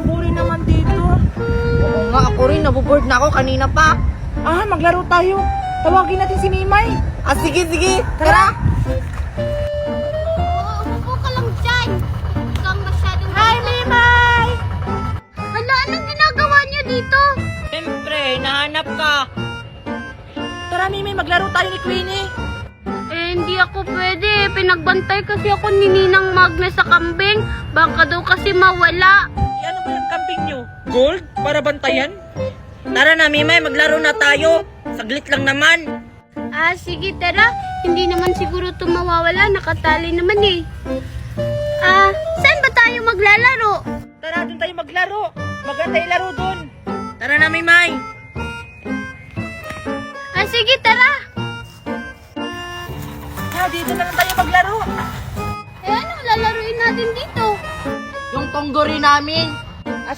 sobrang boring naman dito. Oo nga, ako rin. Naboboard na ako kanina pa. Maglaro tayo. Tawagin natin si Mimay. Sige, sige. Tara. Oo, umupo ka lang dyan. Huwag kang masyadong... Hi, Mimay! Hala, anong ginagawa niyo dito? Siyempre, nahanap ka. Tara, Mimay, maglaro tayo ni Queenie. Hindi ako pwede. Pinagbantay kasi ako ni Ninang Magna sa kambing. Baka daw kasi mawala. Ano ba yung kambing nyo? Gold? Para bantayan? Tara na, Mimay. Maglaro na tayo. Saglit lang naman. Sige, tara. Hindi naman siguro ito mawawala. Nakatali naman eh. Saan ba tayo maglalaro? Tara, doon tayo maglaro. Maganda yung laro doon. Tara na, Mimay. Sige, tara. Dito na lang tayo maglaro. Anong lalaruin natin dito? Yung tonggori namin.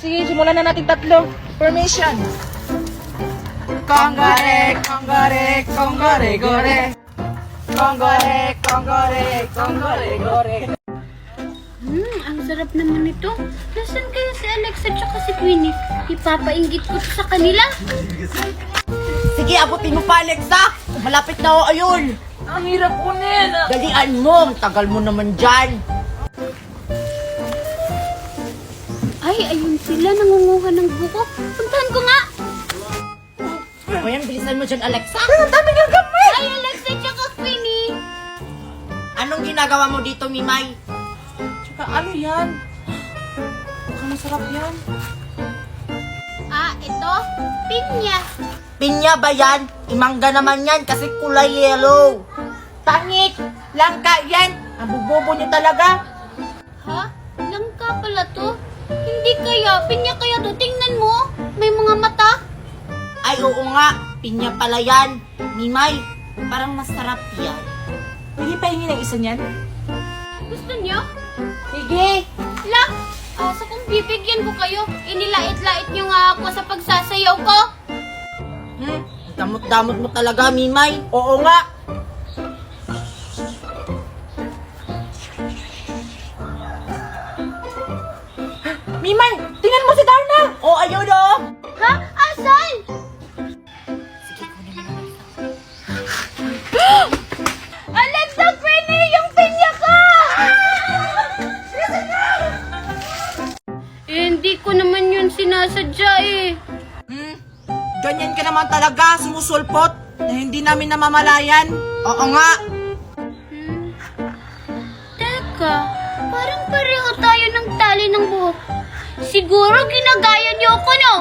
Sige, simulan na natin tatlo. Formation. Kongore, kongore, kongore, gore. Kongore, kongore, kongore, gore. Ang sarap naman ito. Nasaan kaya si Alexa at si Queenie? Ipapainggit ko sa kanila. Sige, abutin mo pa, Alexa. Malapit na ako, ayun. Ang hirap kunin. Dalian mo. Ang tagal mo naman dyan. Ay, ayun sila. Nangunguha ng buko. Puntahan ko nga. O yan, bilisan mo dyan, Alexa. Ang dami ng gamit. Ay, Alexa at Queenie. Anong ginagawa mo dito, Mimay? Tsaka ano yan? Mukhang masarap yan. Ito. Pinya. Pinya ba yan? Imangga naman yan kasi kulay yellow. Tangik! Langka yan! Ang bubobo niyo talaga. Ha? Langka pala to? Hindi kaya. Pinya kaya to. Tingnan mo. May mga mata. Ay, oo nga. Pinya pala yan. Mimay, parang masarap yan. Pwede pahingi ng isa niyan? Gusto niyo? Sige! La! Sa kung bibigyan ko kayo, inilait-lait niyo nga ako sa pagsasayaw ko. Damot-damot mo talaga, Mimay. Oo nga! Mimay! Tingnan mo si Darna! Oh, ayun oh. Ha? Asan? Alexa, Queenie, yung pinya ko! Hindi ko naman yun sinasadya eh. Ganyan ka naman talaga, sumusulpot, na hindi namin namamalayan. Oo nga. Teka, parang pareho tayo ng tali ng buhok. Siguro ginagaya niyo ako, no?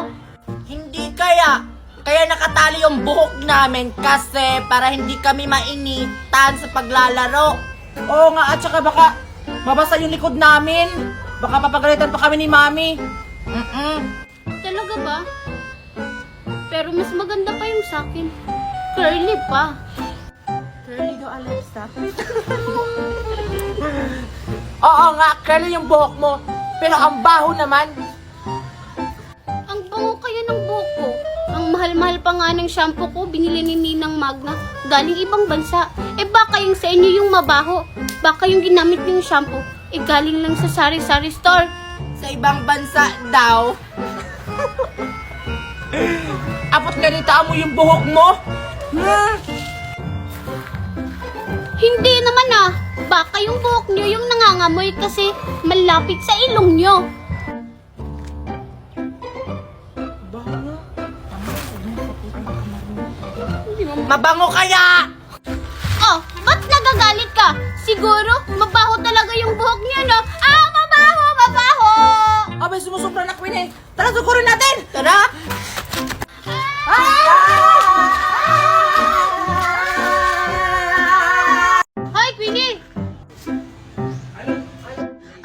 Hindi kaya. Kaya nakatali yung buhok namin kasi para hindi kami mainitan sa paglalaro. Oo nga, at saka baka mabasa yung likod namin. Baka papagalitan pa kami ni Mami. Talaga ba? Pero mas maganda pa yung sakin. Curly pa. Curly do, Alexa. Oo nga, curly yung buhok mo. Pero ang baho naman. Ang bango kaya ng buhok ko. Ang mahal-mahal pa nga ng shampoo ko, binili ni Ninang Magna. Galing ibang bansa. Baka yung sa inyo yung mabaho. Baka yung ginamit niyong shampoo, galing lang sa sari-sari store. Sa ibang bansa daw. Apot ganita mo yung buhok mo. Hindi naman Baka yung buhok niyo yung nangangamoy kasi malapit sa ilong niyo. Mabango kaya! Ba't nagagalit ka? Siguro, mabaho talaga yung buhok niya, no? Mabaho! Mabaho! Abay, sumusupra na Queen eh. Tara, sukurin natin! Tara! Hoy, Queenie!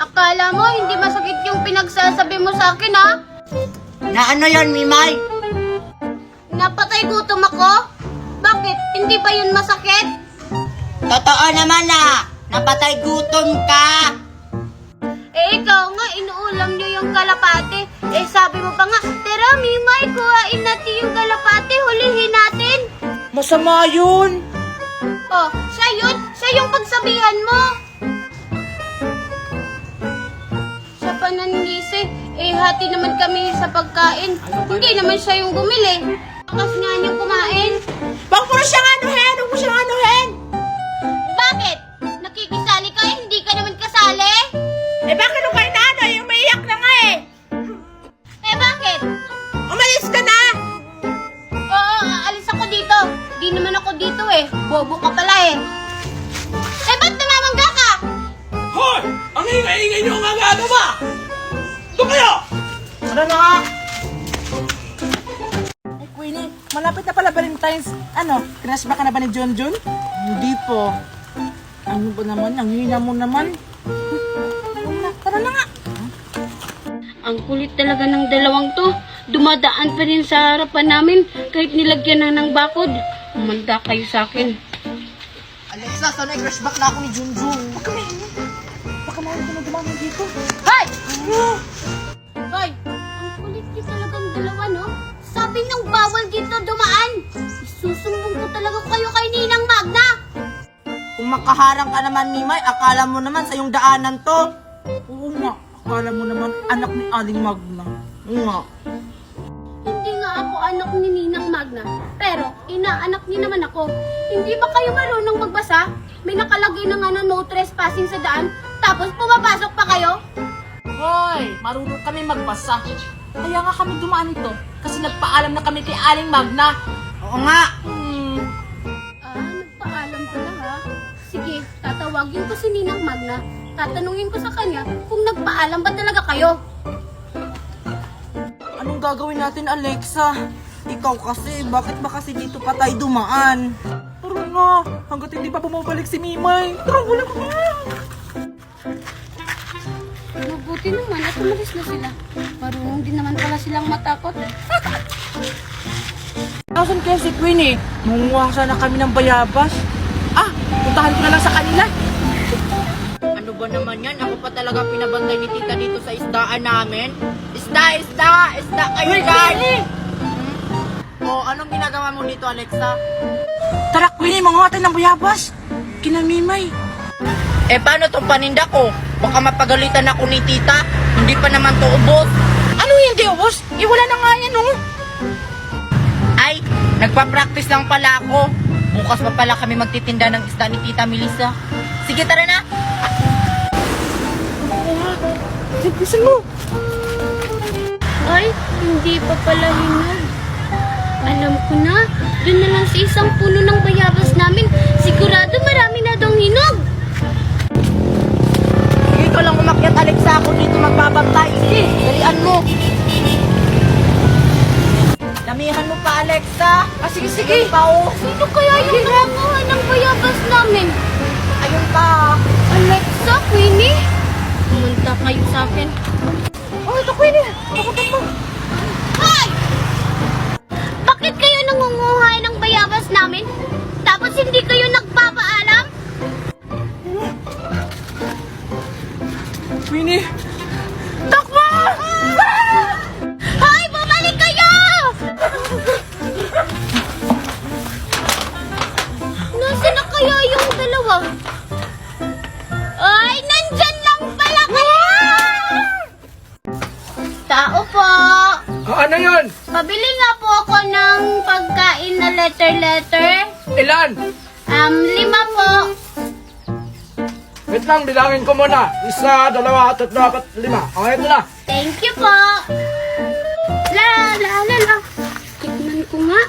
Akala mo hindi masakit yung pinagsasabi mo sa akin, ha? Na ano yan, Mimay? Napatay gutom ako? Bakit? Hindi ba yun masakit? Totoo naman napatay gutom ka. Ikaw nga, inuulam niyo yung kalapate. Sabi mo pa nga, tara, Mimay, kuhain natin yung kalapate, hulihin natin. Masama yun. Siya yun? Siya yung pagsabihan mo. Siya pa nanlisi. Eh, hati naman kami sa pagkain. Hindi naman siya yung bumili. Bakas nga niyang kumain. Bang mo na siyang anuhin! Huwag mo siyang anuhin! Bakit? Nakikisali ka? Hindi ka naman kasali? Eh bakit nung kayo na yung maiyak na nga eh? Eh, bakit? Umalis ka na! Oo, aalis ako dito. Di naman ako dito eh. Bobo ka pala eh. Eh, ba't namamangga ka? Hoy! Ang ingay-ingay nyo ang ano ba? Doon kayo! Ano na nga? Ay, Queenie, malapit na pala Valentine's. Ano, crush ba ka na ba ni Junjun? Hindi po. Ano ba naman? Ang hina mo naman. Tara na nga. Ang kulit talaga ng dalawang to. Dumadaan pa rin sa harapan namin kahit nilagyan na ng bakod. Umanda kayo sa akin. Alexa, sana i-crush back na ako ni Junjun. Huwag ka maingin. Baka mawala ka na dumaan dito. Hoy! Hoy! Ang kulit niyo talagang dalawa, no? Sabi nang bawal dito dumaan. Isusumbong ko talaga kayo kay Ninang Magna. Kung makaharang ka naman, Mimay, akala mo naman sa yung daanan to. Oo nga, akala mo naman anak ni Aling Magna. Oo nga. Hindi nga ako anak ni Ninang Magna. Pero, inaanak niyo naman ako. Hindi ba kayo marunong magbasa? May nakalagay na nga na no trespassing sa daan. Tapos pumapasok pa kayo? Hoy, marunong kami magbasa. Kaya nga kami dumaan ito. Kasi nagpaalam na kami kay Aling Magna. Oo nga. Nagpaalam ka lang ha. Sige, tatawagin ko si Ninang Magna. Tatanungin ko sa kanya kung nagpaalam ba talaga kayo. Anong gagawin natin, Alexa? Ikaw kasi, bakit ba kasi dito pa tayo dumaan? Tara nga, hanggat hindi pa bumabalik si Mimay. Tara, wala ko na. Mabuti naman at umalis na sila. Marunong din naman pala silang matakot. Nasaan kaya si Queenie? Munguha sana kami ng bayabas. Ah, puntahan ko na lang sa kanila. Ano ba naman yan? Ako pa talaga pinabantay ni tita dito sa isdaan namin. Isda kayo dyan! O, anong ginagawa mo dito, Alexa? Tara, Queenie, manguha tayo ng bayabas. Kina Mimay. Eh, paano tong paninda ko? Baka mapagalitan ako ni tita. Hindi pa naman to ubos. Ano hindi, ubos? Wala na nga yan, oh. Ay, nagpa-practice lang pala ako. Bukas pa pala kami magtitinda ng isda ni Tita Melissa. Sige, tara na. Simplisan mo. Ay, hindi pa pala hinog. Alam ko na, doon na lang sa isang puno ng bayabas namin. Sigurado marami na daw hinog. Sige, ikaw lang umakyat, Alexa. Ako dito magbabantay. Sige, dalian mo. Damihan mo pa, Alexa. Sige. Ayun pa, oh. Sino kaya yung nangunguha ng bayabas namin? Ayun pa. Alexa, Queenie? Pumunta kayo sa akin. Oh, ito, Queenie. Takutan mo. Hoy! Bakit kayo nangunguha ng bayabas namin? Tapos hindi kayo nagpapaalam? Queenie. Takbo! Hoy, bumalik kayo! Nasaan na kaya yung dalawa? Ay, nandyan lang pala kayo! Tao po! Ano yun? Pabili nga po ako ng pagkain na letter. Ilan? 5 po. Wait lang, bilangin ko muna. 1, 2, 3, 4, 5. Okay, ito na. Thank you po. La. Tikman ko nga.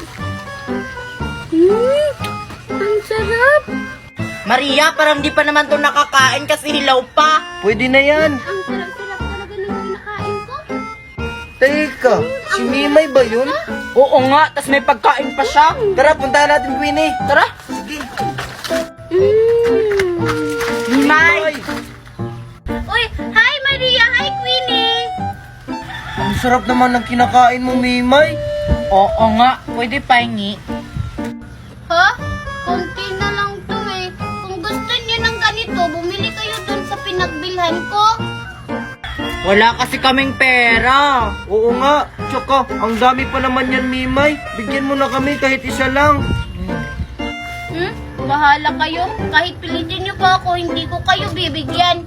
Ang sarap. Maria, parang di pa naman to nakakain kasi hilaw pa. Pwede na yan. Ang sarap-sarap talaga ng kinakain ko. Teka, si Mimay ba yun? Oo nga, tas may pagkain pa siya. Tara, puntahan natin, Queenie. Tara. Mimay! Uy, hi Maria, hi Queenie. Ang sarap naman ng kinakain mo, Mimay. Oo nga, pwede pahingi. Ha? Konti na lang to eh. Kung gusto niyo ng ganito, bumili kayo dun sa pinagbilhan ko. Wala kasi kaming pera. Oo nga, tsaka ang dami pa naman yan, Mimay. Bigyan mo na kami kahit isa lang. Bahala kayo. Kahit pilitin niyo pa ako, hindi ko kayo bibigyan.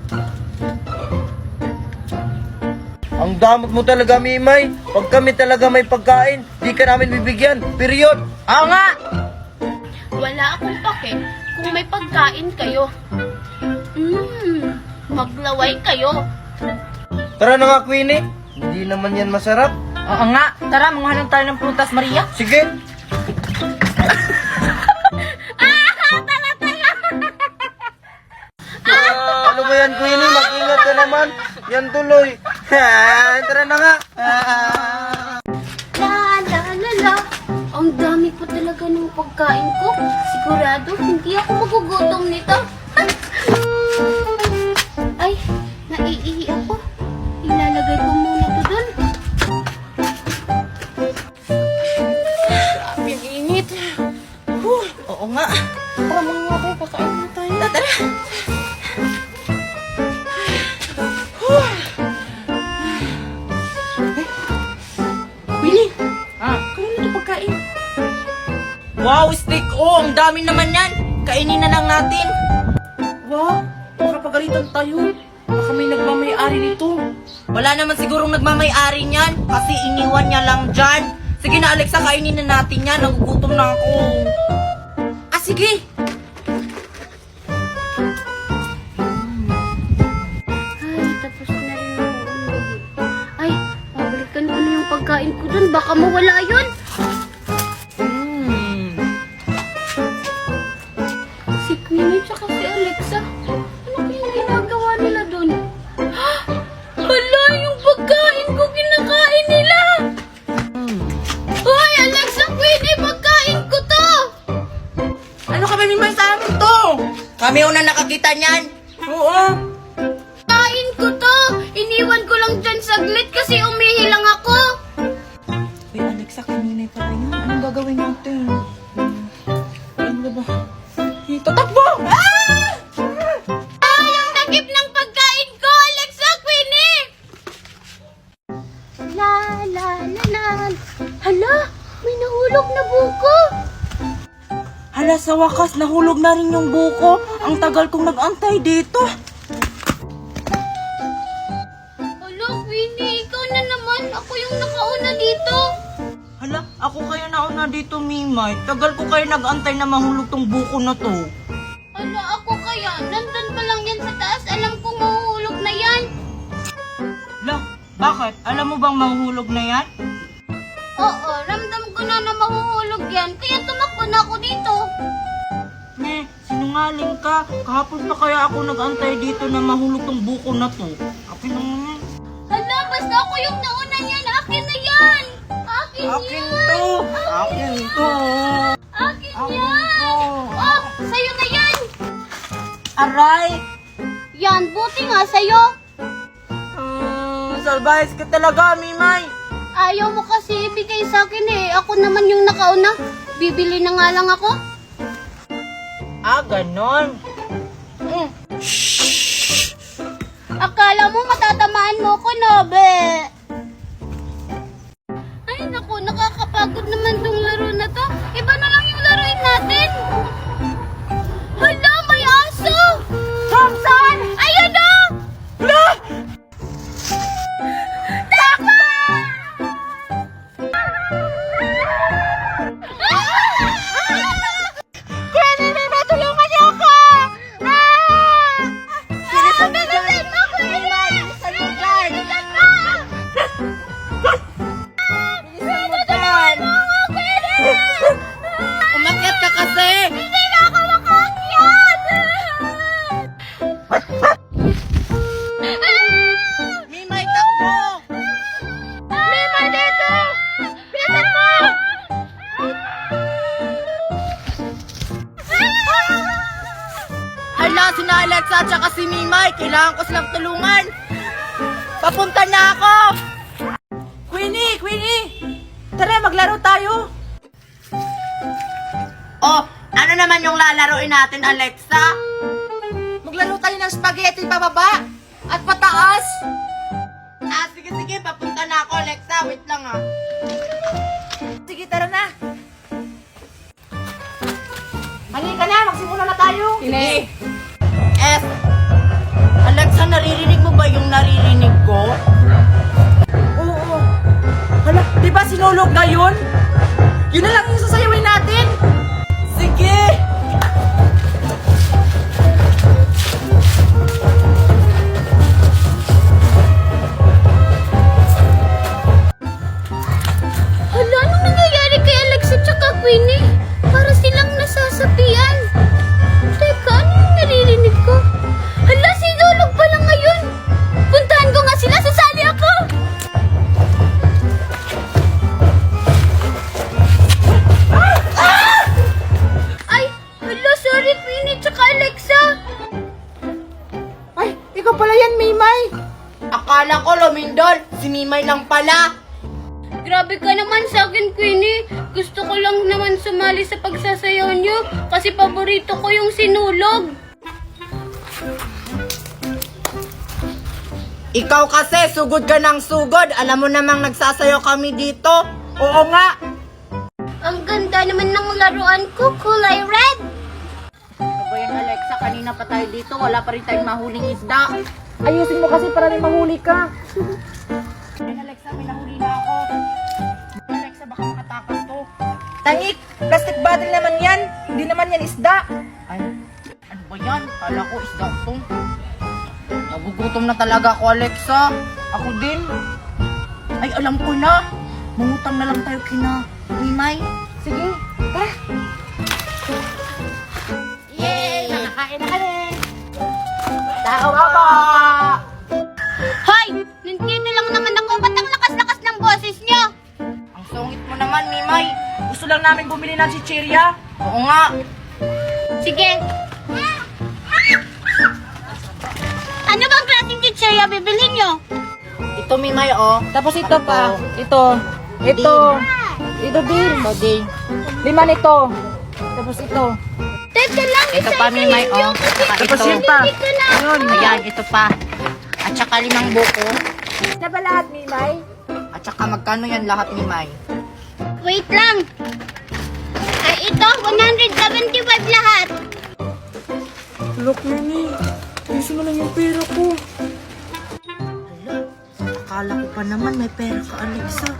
Ang damot mo talaga, Mimay. Pag kami talaga may pagkain, di ka namin bibigyan. Period. Oo nga! Wala akong pake kung may pagkain kayo. Maglaway kayo. Tara na nga, Queenie. Hindi naman yan masarap. Oo nga! Tara, manghalang tayo ng prutas, Maria. Sige. Ano ba yan, Queenie? Mag-ingat ka naman. Yan tuloy. Tara na nga. La la la la. Ang dami po talaga ng pagkain ko. Sigurado hindi ako magugutom nito. Ay, naiihi ako. Ilalagay ko muna to dun. Grabe, ang init. Oo nga. Tara mga nga tayo, kakain na tayo. Tara! Willie! Kainin ito pagkain. Wow, steak! Oh, ang dami naman yan! Kainin na lang natin. Wow, makapagalitan tayo. Baka may nagmamay-ari nito. Wala naman sigurong nagmamay-ari niyan kasi iniwan niya lang dyan. Sige na, Alexa, kainin na natin yan. Nagugutom na ako. Ah, sige! Ay, tapos na rin ako umihi. Ay, babalikan ko na yung pagkain ko dun. Baka mawala yun. Si Queenie tsaka si Alexa. Ano kayang ginagawa nila dun? Hala, yung pagkain ko kinakain nila! Hoy, Alexa, Queenie, pagkain ko to! Ano kami may sa amin to? Kami una nakakita niyan. Oo. Kain ko to! Iniwan ko lang dyan saglit kasi umihi lang ako. Uy, Alexa, kanina pala yan. Anong gagawin natin? Ano ba? Tatakbo! Ah! Yung takip ng pagkain ko, Alexa, Queenie! La la la la. Hala, may nahulog na buko. Hala, sa wakas, nahulog na rin yung buko. Ang tagal kong nag-antay dito. Hala, Queenie, ikaw na naman. Ako yung nakauna dito. Hala, ako kaya nauna dito, Mimay. Tagal ko kayo nag-antay na mahulog tong buko na to. Hala, ako kaya. Nandun pa lang yan sa taas. Alam kong mahuhulog na yan. Hala, bakit? Alam mo bang mahulog na yan? Oo, ramdam ko na mahuhulog yan. Kaya tumakbo na ako dito. Sinungaling ka. Kahapon pa kaya ako nag-antay dito na mahulog tong buko na to. Akin naman yan. Hala, basta ako yung nauna yan. Akin na yan. Akin Akin yan. to! Akin to! Akin Akin yan. to! Oh, sa'yo na yan. Aray! Yan, buti nga sa'yo. Salbayas ka talaga, Mimay! Ayaw mo kasi ibigay sa akin eh. Ako naman yung nakauna. Bibili na nga lang ako. Ah, ganon. Akala mo matatamaan mo ko, Nobe. Ay, naku, nakakapagod naman tong laro na to. Iba na lang yung laruin natin. Hala, may aso! Thompson! Ayun o! Hala! Takbo! Kuya, Mima, tulungan niyo ako! Bilisan mo, Kuya! Bilisan mo! Umakyat ka kasi! Hindi na ako makakyat! Mimay, takbo! Mima, dito! Bilisan mo! Hala, sina Alexa at saka si Mimay. Kailangan ko silang tulungan. Papunta na ako! Queenie! Queenie! Tara, maglaro tayo! Oh, ano naman yung lalaroin natin, Alexa? Maglaro tayo ng spaghetti pababa at pataas. Ah, sige, papunta na ako, Alexa. Wait lang, ah. Sige, tara na! Halika na, magsimula na tayo! Sige. Alexa, naririnig mo ba yung naririnig ko? sinulog na yun? Yun na lang yung sasayawin natin. Sige! Hala, anong nangyayari kay Alexa tsaka Queenie? Para silang nasasapian. Teka, ano yung naririnig ko? Hala, sinulog pala ngayon. Puntahan ko nga sila, sasali ako. Ay, hala, sorry Queenie tsaka Alexa. Ay, ikaw pala yan, Maymay. Akala ko lumindol, si Mimay lang pala. Grabe ka naman sa akin, Queenie. Gusto ko lang naman sumali sa pagsasayaw niyo kasi paborito ko yung sinulog. Ikaw kasi, sugod ka ng sugod. Alam mo namang nagsasayaw kami dito. Oo nga. Ang ganda naman ng laruan ko, kulay red. Ano ba yan, Alexa? Kanina pa tayo dito. Wala pa rin tayong mahuling isda. Ayusin mo kasi para rin mahuli ka. Ay, Alexa, may nahuli na ako. Alexa, baka makatakas to. Tangik, plastic bottle naman yan. Hindi naman yan isda. Ay, ano ba yan? Kala ko isda to. Nagugutom na talaga ako, Alexa. Ako din. Ay, alam ko na. Mangutang na lang tayo kina Mimay. Sige, tara. Yay! Nakakain na kami. Tao ka ba? Hoy! Nandiyan na lang naman ako. Ba't ang lakas-lakas ng boses niyo? Ang sungit mo naman, Mimay. Gusto lang namin bumili ng chichirya. Oo nga. Sige. Ano bang klaseng chichirya bibilhin niyo? Ito, Mimay, oh. Tapos ito pa. Ito. Ito. Ito din. Ito din. 5 nito. Tapos ito. Teka lang, Ito pa, Mimay, oh. Saka Tapos ito. yun pa. Hindi ko na. Ayun. Ayan, ito pa. At saka 5 buko. Na ba lahat, Mimay? At saka magkano yan lahat, Mimay? Wait lang. Ay, ito, 175 lahat. Look, Mimi. Ayusin mo lang yung pera ko. Akala ko pa naman may pera ka, Alexa.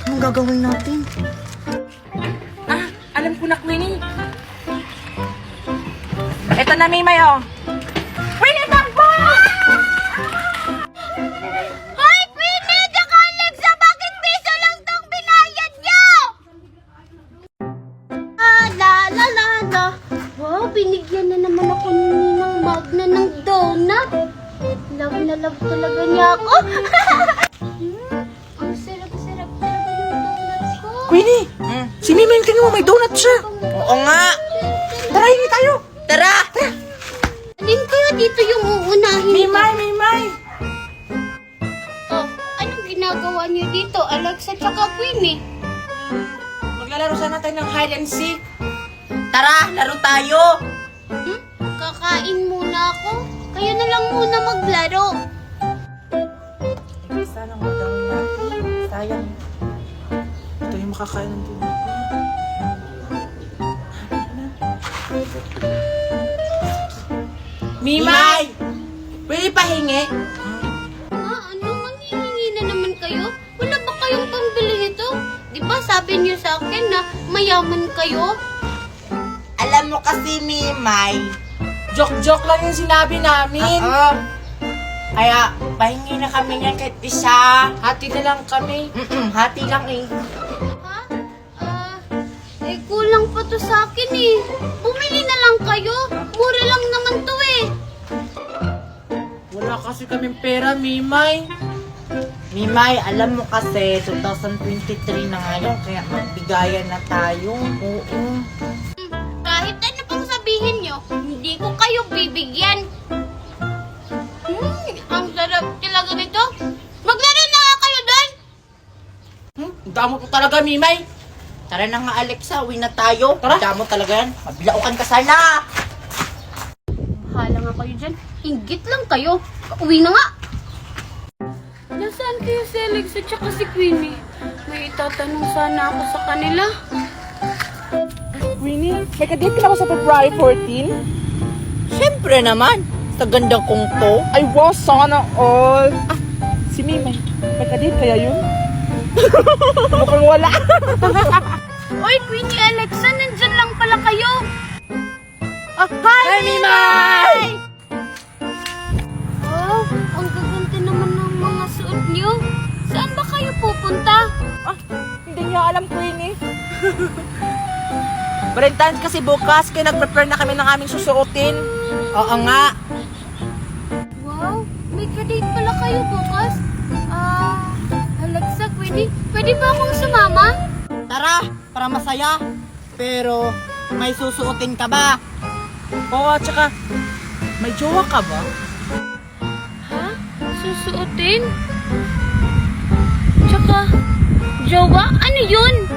Anong gagawin natin? Ah, alam ko na, Queenie. Ito na, Mimay, oh. Queenie, takbo! Hoy, Queenie! Tsaka Alexa, bakit piso lang tong binayad niyo? La la la la. Wow, binigyan na naman ako ni Ninang Magna ng donut. Love na love talaga niya ako. Ang sarap-sarap talaga yung donut ko. Queenie, si Mimay, tingnan mo, may donut siya. Oo nga. Tara, hingi tayo. Tara! Alin kaya dito yung uunahin? Mimay, Mimay. Oh, anong ginagawa niyo dito, Alexa tsaka Queenie? Maglalaro sana tayo ng hide and seek. Tara, laro tayo! Kakain muna ako. Kayo na lang muna maglaro. Sana magawin natin. Sayang. Ito yung makakain ng donut. Mimay! Pwede pahingi? Ano? Manghihingi na naman kayo? Wala ba kayong pambili nito? Di ba sabi niyo sa akin na mayaman kayo? Alam mo kasi, Mimay. Joke-joke lang yung sinabi namin. Oo. Kaya, pahingi na kami niyan kahit isa. Hati na lang kami. Hati lang eh. Ha? Kulang pa to sa akin eh. Bumili na lang kayo. Mura lang naman to eh. Wala kasi kaming pera, Mimay. Mimay, alam mo kasi, 2023 na ngayon, kaya magbigayan na tayo. Oo. Kahit ano pang sabihin nyo, hindi ko kayo bibigyan. Ang sarap talaga nito. Maglaro na nga kayo doon. Ang damo po talaga, Mimay. Tara na nga, Alexa, uwi na tayo. Tara. Damo talaga yan. Mabilaukan ka sana. Bahala nga kayo dyan. Inggit lang kayo. Uwi na nga. Nasaan kayo si Alex at saka si Queenie? May itatanong sana ako sa kanila. Queenie, may kadate ka na ba sa February 14? Siyempre naman. Sa ganda kong to. Ay, wow, sana all. Ah, si Mimay, may kadate kaya yun? Mukhang wala. Oy, Queenie, Alexa, nandyan lang pala kayo. Hi, Mimay! Wow, ang gaganda naman ng mga suot niyo. Saan ba kayo pupunta? Hindi niya alam, Queenie. Valentine's kasi bukas, kaya nag-prepare na kami ng aming susuotin. Oo nga. Wow, may kadate pala kayo bukas. Alexa, Queenie, pwede ba akong sumama? Tara, para masaya. Pero, may susuotin ka ba? Oo, at saka, may jowa ka ba? Ha? Susuotin? Tsaka, jowa? Ano yun?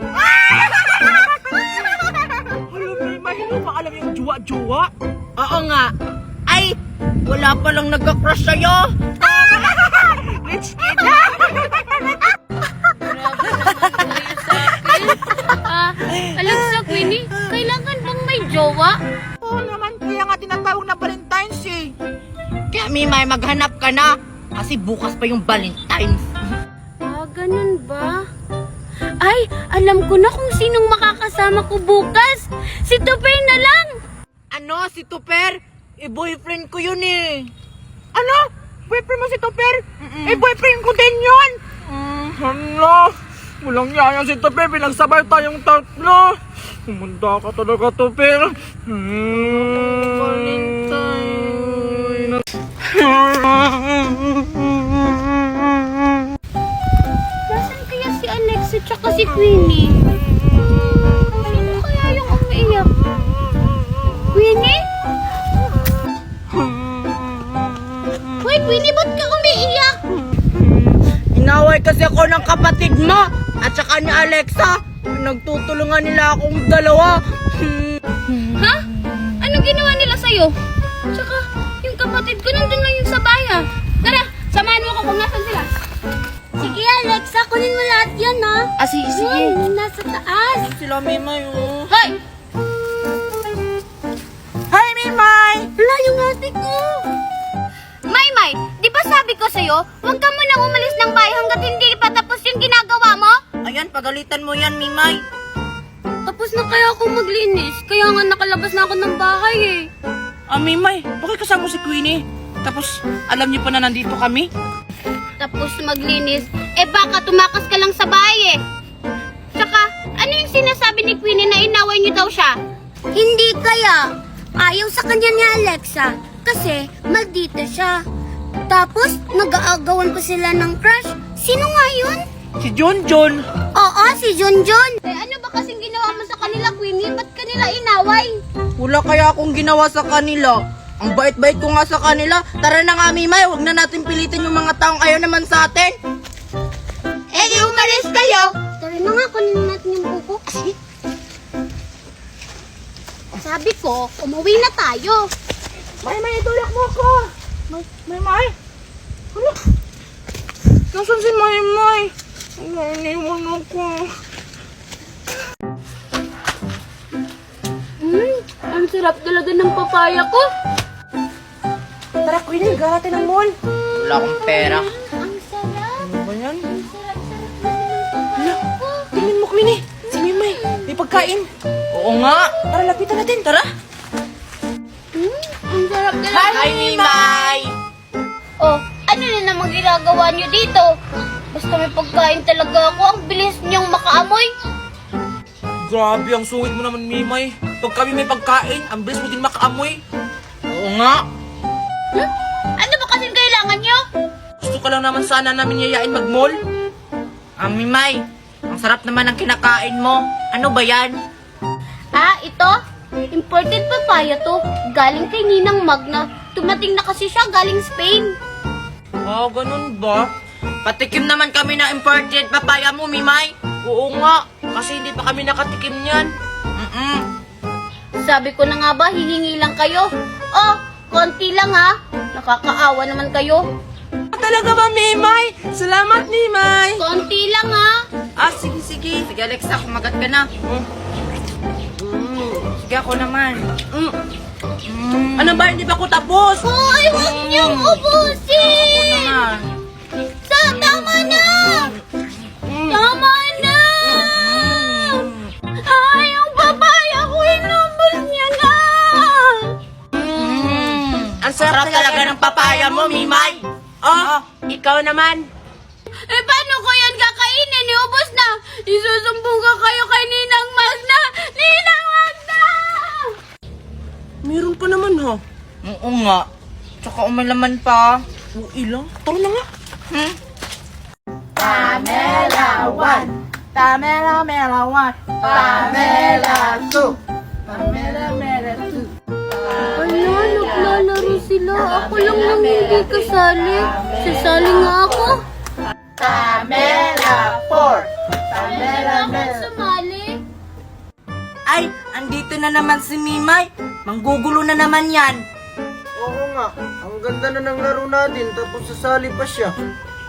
Alam, Mimay, hindi mo ba alam yung jowa-jowa? Oo nga. Ay, wala palang nagka-crush sa'yo. Rich kid! Alexa, Queenie, kailangan bang may jowa? Oo naman, kaya nga tinatawag na Valentine's eh. Kaya Mimay, maghanap ka na. Kasi bukas pa yung Valentine's. Ganun ba? Ay, alam ko na kung sinong makakasama ko bukas. Si Tupay na lang. Ano, si Tuper? Boyfriend ko yun eh. Ano? Boyfriend mo si Topper? Eh, boyfriend ko din yun! Hala, walang yaya si Topper, pinagsabay tayong tatlo. Kumanda ka talaga, Topper. Valentine. Nasaan kaya si Alexa tsaka si Queenie? Sino kaya yung umiiyak? Queenie? Hoy, Queenie, ba't ka umiiyak? Inaway kasi ako ng kapatid mo at saka ni Alexa. Nagtutulungan nila akong dalawa. Ha? Anong ginawa nila sa'yo? Tsaka, yung kapatid ko nandun lang yung sa bahay. Tara, samahan mo ako kung nasan sila. Sige, Alexa, kunin mo lahat yan, ha? Sige, Yun, nasa taas. Sila Mimay, oh. Hoy! Hi, Mimay! Wala yung ate ko. Maymay, di ba sabi ko sa'yo, huwag ka munang umalis ng bahay hanggat hindi pa tapos yung ginagawa mo? Ayan, pagalitan mo yan, Mimay. Tapos na kaya ako maglinis, kaya nga nakalabas na ako ng bahay eh. Mimay, bakit kasama mo si Queenie? Tapos, alam niyo pa na nandito kami? Tapos maglinis, baka tumakas ka lang sa bahay eh. Tsaka, ano yung sinasabi ni Queenie na inaway niyo daw siya? Hindi kaya. Ayaw sa kanya ni Alexa kasi maldita siya. Tapos, nag-aagawan pa sila ng crush. Sino nga yun? Si Junjun. Oo, si Junjun. Ano ba kasing ginawa mo sa kanila, Queenie? Ba't kanila inaway? Wala kaya akong ginawa sa kanila. Ang bait-bait ko nga sa kanila. Tara na nga, Mimay. Huwag na natin pilitin yung mga taong ayaw naman sa atin. Di umalis kayo. Tara na nga, kunin natin yung buko. Sabi ko, umuwi na tayo. May itulak mo ako. May. Hala. Nasaan si May? Iniwan ako. Ang sarap talaga ng papaya ko. Tara, Queenie, garatin ang mall. Wala akong pera. Ang sarap. Ano ba yan? Ang sarap-sarap na ng papaya ko. Tingnan mo, Queenie. Si Mimay, may pagkain. Oo nga. Tara, lapitan natin. Tara. Ang sarap talaga. Hi, Mimay. Oh, ano na naman ginagawa niyo dito? Basta may pagkain talaga ako. Ang bilis niyong makaamoy. Grabe, ang sungit mo naman, Mimay. Pag kami may pagkain, ang bilis mo din makaamoy. Oo nga. Ano ba kasing kailangan niyo? Gusto ka lang naman sana namin yayain mag-mall. Mimay, ang sarap naman ng kinakain mo. Ano ba yan? Ito? Imported papaya to. Galing kay Ninang Magna. Tumating na kasi siya galing Spain. Ganun ba? Patikim naman kami na imported papaya mo, Mimay. Oo nga, kasi hindi pa kami nakatikim niyan. Sabi ko na nga ba, hihingi lang kayo. Oh, konti lang ha. Nakakaawa naman kayo. Talaga ba, Mimay? Salamat, Mimay. Konti lang ha. Sige. Sige, Alexa, kumagat ka na. Sige, ako naman. Ano ba, hindi pa ako tapos? Ay, huwag niyong ubusin! Naman. Tama na! Tama na! Ay, yung papaya ko, inubos niya na! Ang sarap talaga ng papaya mo, Mimay. Oh, ikaw naman. Eh, paano ko yan kakainin? Iubos na! Isusumbong ka kayo kay Ninang Magna! Ninang Magna! Meron pa naman ha. Oo nga. Tsaka umalaman pa. Ilang? Tara na nga. Pamela 1. Pamela Mela 1. Pamela 2. Pamela Mela 2. Ano, naglalaro sila. Ako lang nang hindi kasali. Sasali nga ako. Pamela 4. Pamela Bakit sumali? Ay, andito na naman si Mimay. Manggugulo na naman yan. Oo nga, ang ganda na ng laro natin tapos sasali pa siya.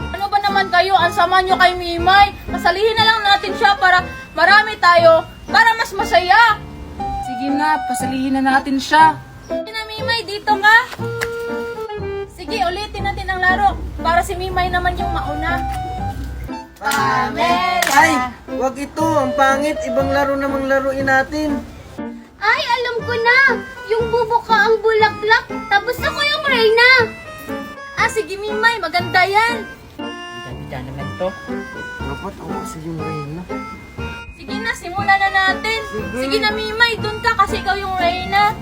Ano ba naman kayo? Ang sama nyo kay Mimay. Pasalihin na lang natin siya para marami tayo. Para mas masaya. Sige na, pasalihin na natin siya. Sige na, Mimay. Dito nga. Sige, ulitin natin ang laro. Para si Mimay naman yung mauna. Ay, wag ito, ang pangit. Ibang laro namang laruin natin. Ay, alam ko na. Yung bubo ka ang bulaklak. Tapos ako yung Reyna. Ah, sige, Mimay. Maganda yan. Bida naman to. Dapat ako kasi yung Reyna. Sige na, simulan na natin. Sige na, Mimay. Doon ka kasi ikaw yung Reyna.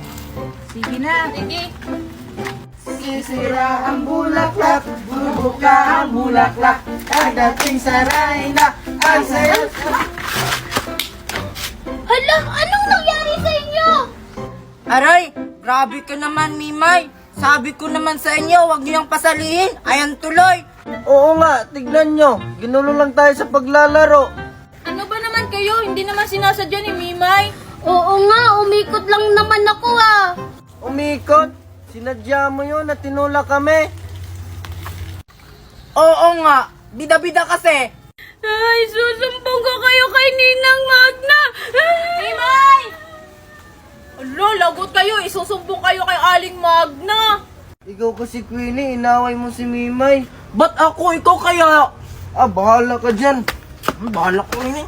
Sige na. Sige. Sisira ang bulaklak, bubuka ang bulaklak, pagdating sa Reyna, ang saya. Hala, anong nangyari sa inyo? Aray, grabe ka naman, Mimay. Sabi ko naman sa inyo, huwag niyong pasalihin. Ayan tuloy. Oo nga, tignan nyo, ginulo lang tayo sa paglalaro. Ano ba naman kayo? Hindi naman sinasadya ni Mimay. Oo nga, umikot lang naman ako ah. Umikot, sinadya mo yun at tinula kami. Oo nga, bida-bida kasi. Ay, susumbong ko kayo kay Ninang Magna. Mimay! Alo, lagot kayo. Isusumbong kayo kay Aling Magna. Ikaw kasi Queenie, inaway mo si Mimay. Ba't ako? Ikaw kaya? Ah, bahala ka dyan. Bahala ko ini.